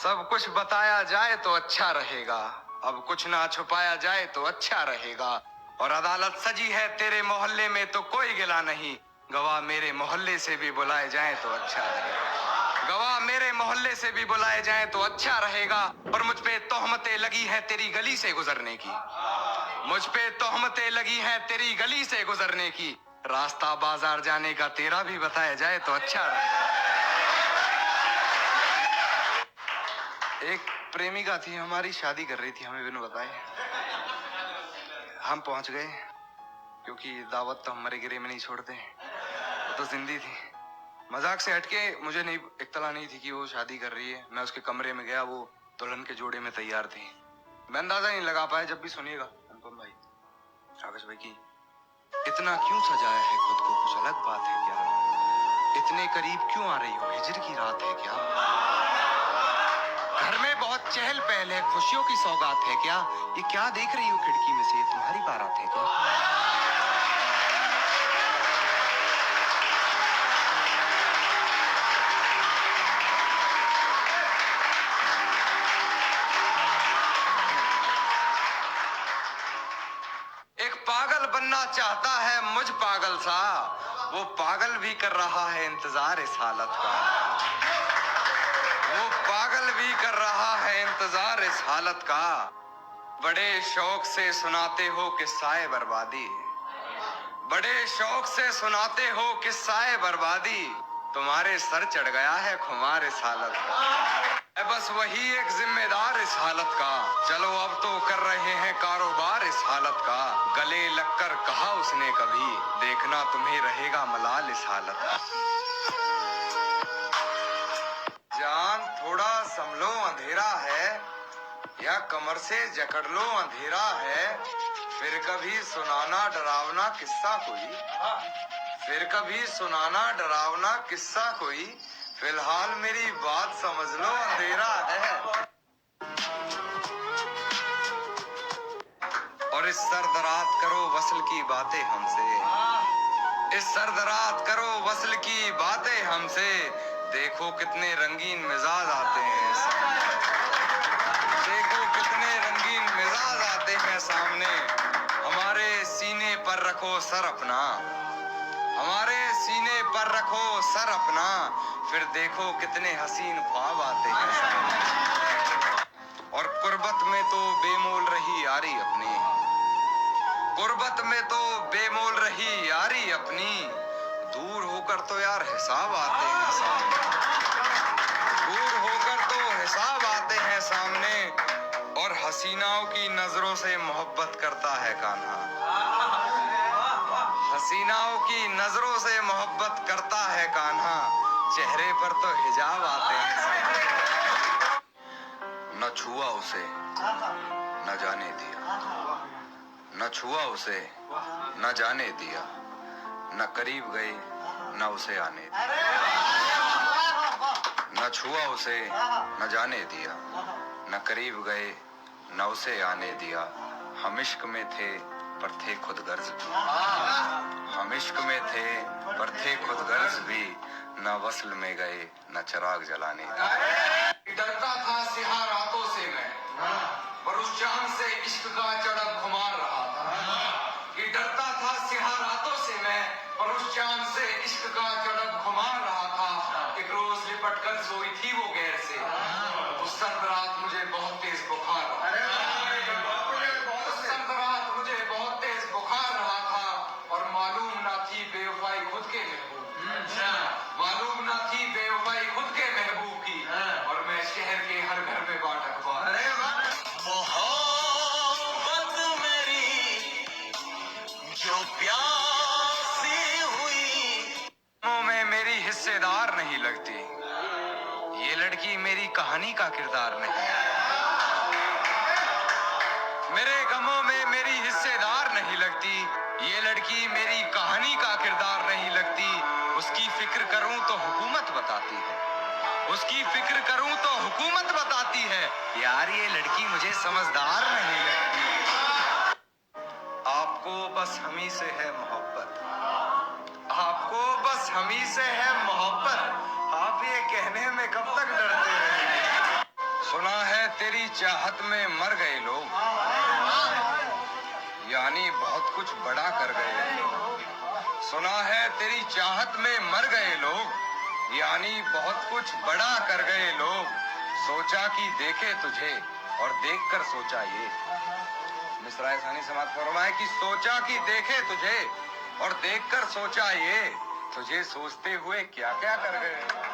सब कुछ बताया जाए तो अच्छा रहेगा, अब कुछ ना छुपाया जाए तो अच्छा रहेगा। और अदालत सजी है तेरे मोहल्ले में तो कोई गिला नहीं, गवाह मेरे मोहल्ले से भी बुलाए जाए तो अच्छा रहेगा। गवाह मेरे मोहल्ले से भी बुलाए जाए तो अच्छा रहेगा। और मुझ पे तोहमतें लगी हैं तेरी गली से गुजरने की, मुझ पे तोहमतें लगी हैं तेरी गली से गुजरने की, रास्ता बाजार जाने का तेरा भी बताया जाए तो अच्छा रहेगा। एक प्रेमिका थी हमारी, शादी कर रही थी हमें बिन बताए। हम पहुंच गए क्योंकि दावत तो हमारे गिरे में नहीं छोड़ते, तो जिंदी थी। मजाक से हटके मुझे नहीं इत्तला नहीं थी कि वो शादी कर रही है। मैं उसके कमरे में गया, वो दुल्हन के जोड़े में तैयार थी। मैं अंदाजा नहीं लगा पाया। जब भी सुनिएगा अनुपम भाई, आकाश भाई की, इतना क्यों सजाया है खुद को, कुछ अलग बात है क्या? इतने करीब क्यों आ रही हो, हिजर की रात है क्या? घर में बहुत चहल पहल है, खुशियों की सौगात है क्या? ये क्या देख रही हो खिड़की में से, ये तुम्हारी बारात है क्या? एक पागल बनना चाहता है मुझ पागल सा, वो पागल भी कर रहा है इंतजार इस हालत का। वो पागल भी कर रहा है इंतजार इस हालत का। बड़े शौक से सुनाते हो किस्साए बर्बादी, बड़े शौक से सुनाते हो किस्साए बर्बादी, तुम्हारे सर चढ़ गया है खुमार इस हालत का। बस वही एक जिम्मेदार इस हालत का, चलो अब तो कर रहे हैं कारोबार इस हालत का। गले लगकर कहा उसने कभी, देखना तुम्हें रहेगा मलाल इस हालत का। जान थोड़ा संभलो अंधेरा है, या कमर से जकड़ लो अंधेरा है। फिर कभी सुनाना डरावना किस्सा कोई, फिर कभी सुनाना डरावना किस्सा कोई, फिलहाल मेरी बात समझ लो अंधेरा है। और इस सर्द रात करो वसल की बातें हमसे, इस सर्द रात करो वसल की बातें हमसे, देखो कितने रंगीन मिजाज आते हैं सामने, देखो कितने रंगीन मिजाज आते हैं सामने। हमारे सीने पर रखो सर अपना, हमारे सीने पर रखो सर अपना, फिर देखो कितने हसीन ख्वाब आते हैं सामने। और कुर्बत में तो बेमोल रही यारी अपनी, कुर्बत में तो बेमोल रही यारी अपनी, दूर होकर तो यार हिसाब आते हैं सामने, दूर होकर तो हिसाब आते हैं सामने। और हसीनाओं की नजरों से मोहब्बत करता है कान्हा, हसीनाओं की नजरों से मोहब्बत करता है कान्हा, चेहरे पर तो हिजाब आते हैं सामने। न छुआ उसे न जाने दिया, न छुआ उसे न जाने दिया, न करीब गए न उसे आने दिया, न छुआ उसे न जाने दिया, न करीब गए न उसे आने दिया। हम इश्क में थे पर थे खुद गर्ज भी, हम इश्क में थे पर थे खुद गर्ज भी, न वस्ल में गए न चिराग जलाने दिया। डरता था सिहा रातों से मैं, पर उस चांद से इश्क का चढ़क खुमार रहा था। कि डरता था सिहा रातों से मैं, पर उस चांद से इश्क का चढ़क खुमार रहा था। एक रोज लिपट कर सोई थी वो गैर से, उस सर्द रात मुझे बहुत तेज बुखार रहा, उस सर्द रात मुझे बहुत तेज बुखार रहा था। और मालूम ना थी बेवफाई खुद के महबूब, मालूम ना थी बेवफाई खुद के महबूब की, और मैं शहर के हर घर में बाट अखबार। मोहब्बत मेरी जो प्यासी हुई, में मेरी हिस्सेदार नहीं लगती, ये लड़की मेरी कहानी का किरदार नहीं, मेरे गमों में मेरी हिस्सेदार नहीं लगती, ये लड़की मेरी कहानी का किरदार नहीं लगती। उसकी फिक्र करूं तो हुकूमत बताती है, उसकी फिक्र करूं तो हुकूमत बताती है, यार ये लड़की मुझे समझदार नहीं लगती। आपको बस हमी से है मोहब्बत, आपको बस हमी से है मोहब्बत, आप ये कहने में कब तक डरते रहेंगे? तेरी चाहत में मर गए लोग, यानी बहुत कुछ बड़ा कर गए। सुना है तेरी चाहत में मर गए लोग, यानी बहुत कुछ बड़ा कर गए लोग। सोचा कि देखे तुझे और देखकर सोचा ये। मिसरा सानी समाज फरमाए कि सोचा कि देखे तुझे और देखकर सोचा ये, तुझे सोचते हुए क्या क्या कर गए।